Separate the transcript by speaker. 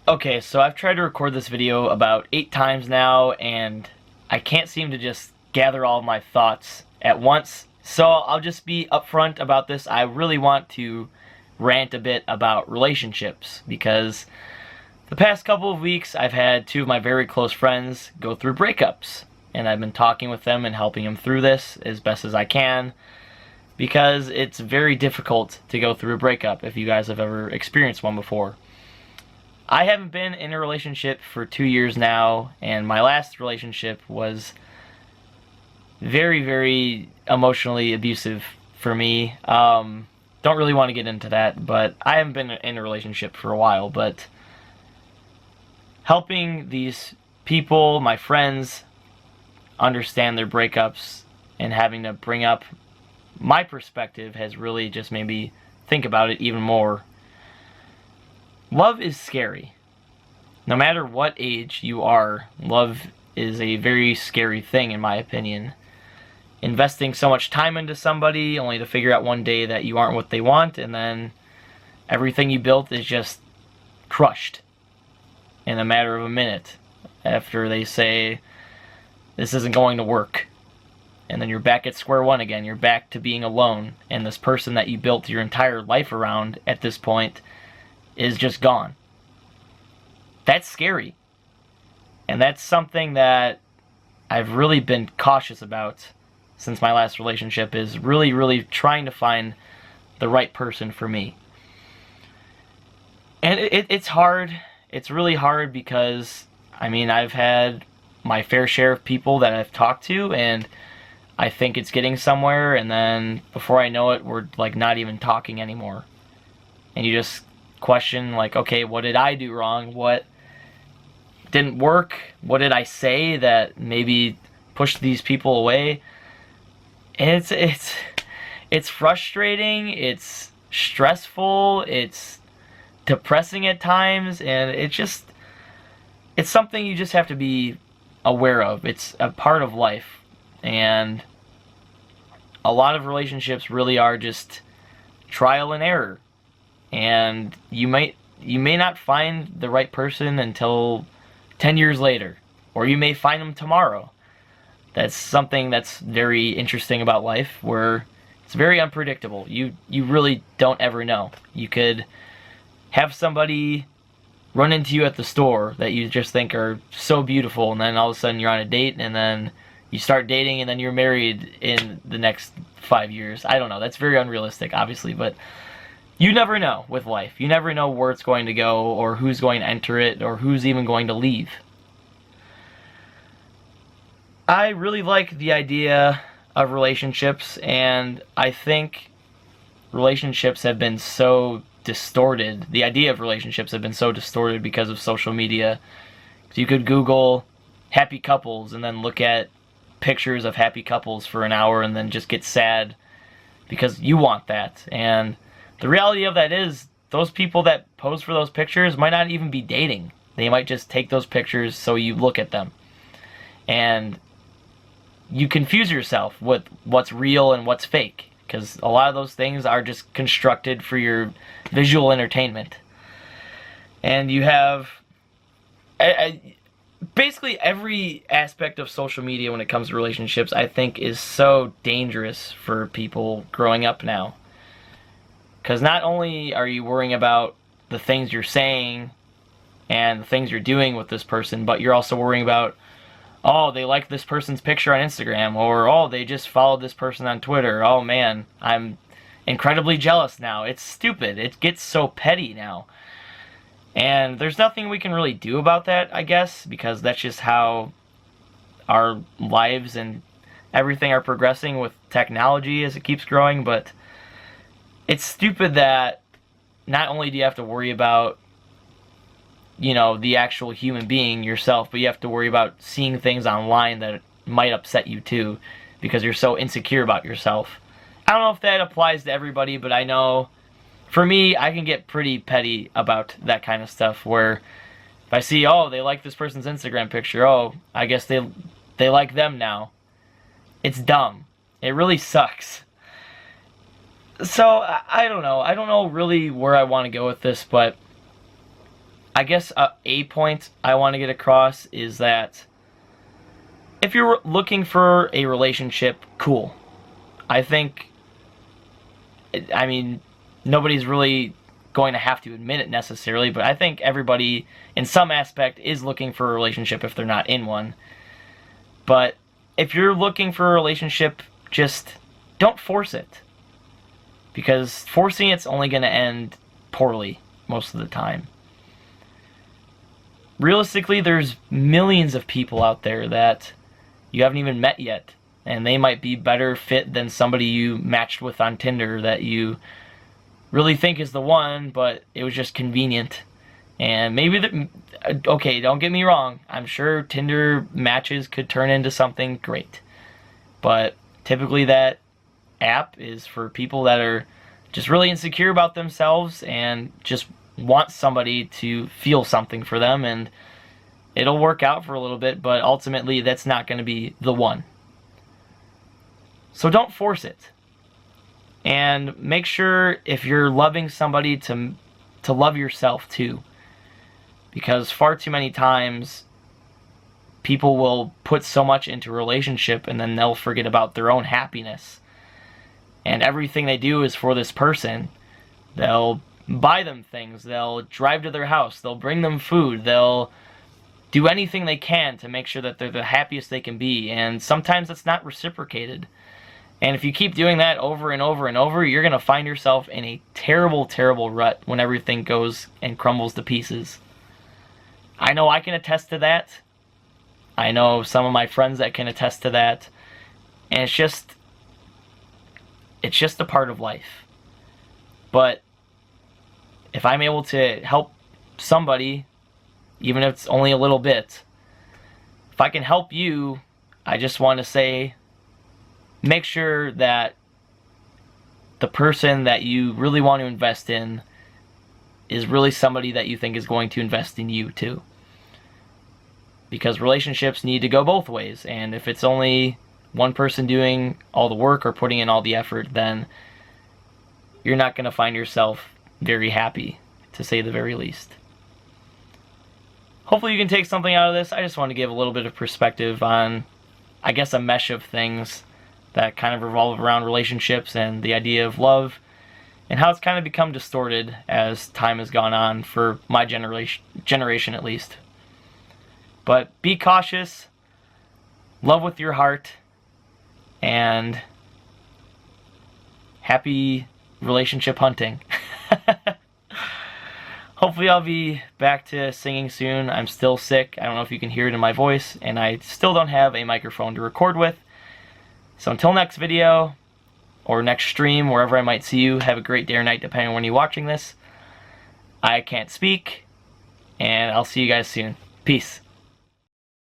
Speaker 1: Okay, so I've tried to record this video about 8 times now, and I can't seem to just gather all of my thoughts at once. So I'll just be upfront about this. I really want to rant a bit about relationships, because the past couple of weeks I've had two of my very close friends go through breakups. And I've been talking with them and helping them through this as best as I can, because it's very difficult to go through a breakup if you guys have ever experienced one before. I haven't been in a relationship for 2 years now, and my last relationship was very, very emotionally abusive for me. Don't really want to get into that, but I haven't been in a relationship for a while, but helping these people, my friends, understand their breakups and having to bring up my perspective has really just made me think about it even more. Love is scary. No matter what age you are, love is a very scary thing in my opinion. Investing so much time into somebody only to figure out one day that you aren't what they want, and then everything you built is just crushed in a matter of a minute after they say this isn't going to work. And then you're back at square one again. You're back to being alone, and this person that you built your entire life around at this point is just gone. That's scary. And that's something that I've really been cautious about since my last relationship, is really, really trying to find the right person for me. And it's hard. It's really hard because, I mean, I've had my fair share of people that I've talked to, and I think it's getting somewhere, and then before I know it, we're like not even talking anymore. And you just question, like, okay, what did I do wrong? What didn't work? What did I say that maybe pushed these people away? And it's frustrating, it's stressful, it's depressing at times, and it's something you just have to be aware of. It's a part of life, and a lot of relationships really are just trial and error. And you may not find the right person until 10 years later, or you may find them tomorrow. That's something that's very interesting about life, where it's very unpredictable. You really don't ever know. You could have somebody run into you at the store that you just think are so beautiful, and then all of a sudden you're on a date, and then you start dating, and then you're married in the next 5 years. I don't know. That's very unrealistic, obviously, but you never know with life. You never know where it's going to go, or who's going to enter it, or who's even going to leave. I really like the idea of relationships, and I think relationships have been so distorted. The idea of relationships have been so distorted because of social media. So you could Google happy couples and then look at pictures of happy couples for an hour and then just get sad because you want that. And the reality of that is, those people that pose for those pictures might not even be dating. They might just take those pictures so you look at them. And you confuse yourself with what's real and what's fake, because a lot of those things are just constructed for your visual entertainment. And you have basically every aspect of social media when it comes to relationships, I think, is so dangerous for people growing up now. Because not only are you worrying about the things you're saying and the things you're doing with this person, but you're also worrying about, oh, they like this person's picture on Instagram, or oh, they just followed this person on Twitter. Oh man, I'm incredibly jealous now. It's stupid. It gets so petty now. And there's nothing we can really do about that, I guess, because that's just how our lives and everything are progressing with technology as it keeps growing. But it's stupid that not only do you have to worry about, you know, the actual human being yourself, but you have to worry about seeing things online that might upset you too, because you're so insecure about yourself. I don't know if that applies to everybody, but I know for me, I can get pretty petty about that kind of stuff, where if I see, oh, they like this person's Instagram picture, oh, I guess they like them now. It's dumb. It really sucks. So, I don't know. I don't know really where I want to go with this, but I guess a point I want to get across is that if you're looking for a relationship, cool. I think, I mean, nobody's really going to have to admit it necessarily, but I think everybody in some aspect is looking for a relationship if they're not in one. But if you're looking for a relationship, just don't force it. Because forcing it's only going to end poorly most of the time. Realistically, there's millions of people out there that you haven't even met yet, and they might be better fit than somebody you matched with on Tinder that you really think is the one, but it was just convenient. And maybe, okay, don't get me wrong, I'm sure Tinder matches could turn into something great. But typically that app is for people that are just really insecure about themselves and just want somebody to feel something for them, and it'll work out for a little bit, but ultimately that's not going to be the one. So don't force it. And make sure if you're loving somebody to love yourself too. Because far too many times people will put so much into a relationship and then they'll forget about their own happiness. And everything they do is for this person. They'll buy them things, they'll drive to their house, they'll bring them food, they'll do anything they can to make sure that they're the happiest they can be, and sometimes it's not reciprocated. And if you keep doing that over and over and over, you're going to find yourself in a terrible, terrible rut when everything goes and crumbles to pieces. I know I can attest to that. I know some of my friends that can attest to that. And it's just a part of life. But if I'm able to help somebody, even if it's only a little bit, if I can help you, I just want to say, make sure that the person that you really want to invest in is really somebody that you think is going to invest in you too. Because relationships need to go both ways, and if it's only one person doing all the work or putting in all the effort, then you're not going to find yourself very happy, to say the very least. Hopefully you can take something out of this. I just want to give a little bit of perspective on, I guess, a mesh of things that kind of revolve around relationships and the idea of love, and how it's kind of become distorted as time has gone on, for my generation at least. But be cautious, love with your heart, and happy relationship hunting. Hopefully I'll be back to singing soon. I'm still sick. I don't know if you can hear it in my voice, and I still don't have a microphone to record with. So until next video, or next stream, wherever I might see you, have a great day or night depending on when you're watching this. I can't speak, and I'll see you guys soon. Peace.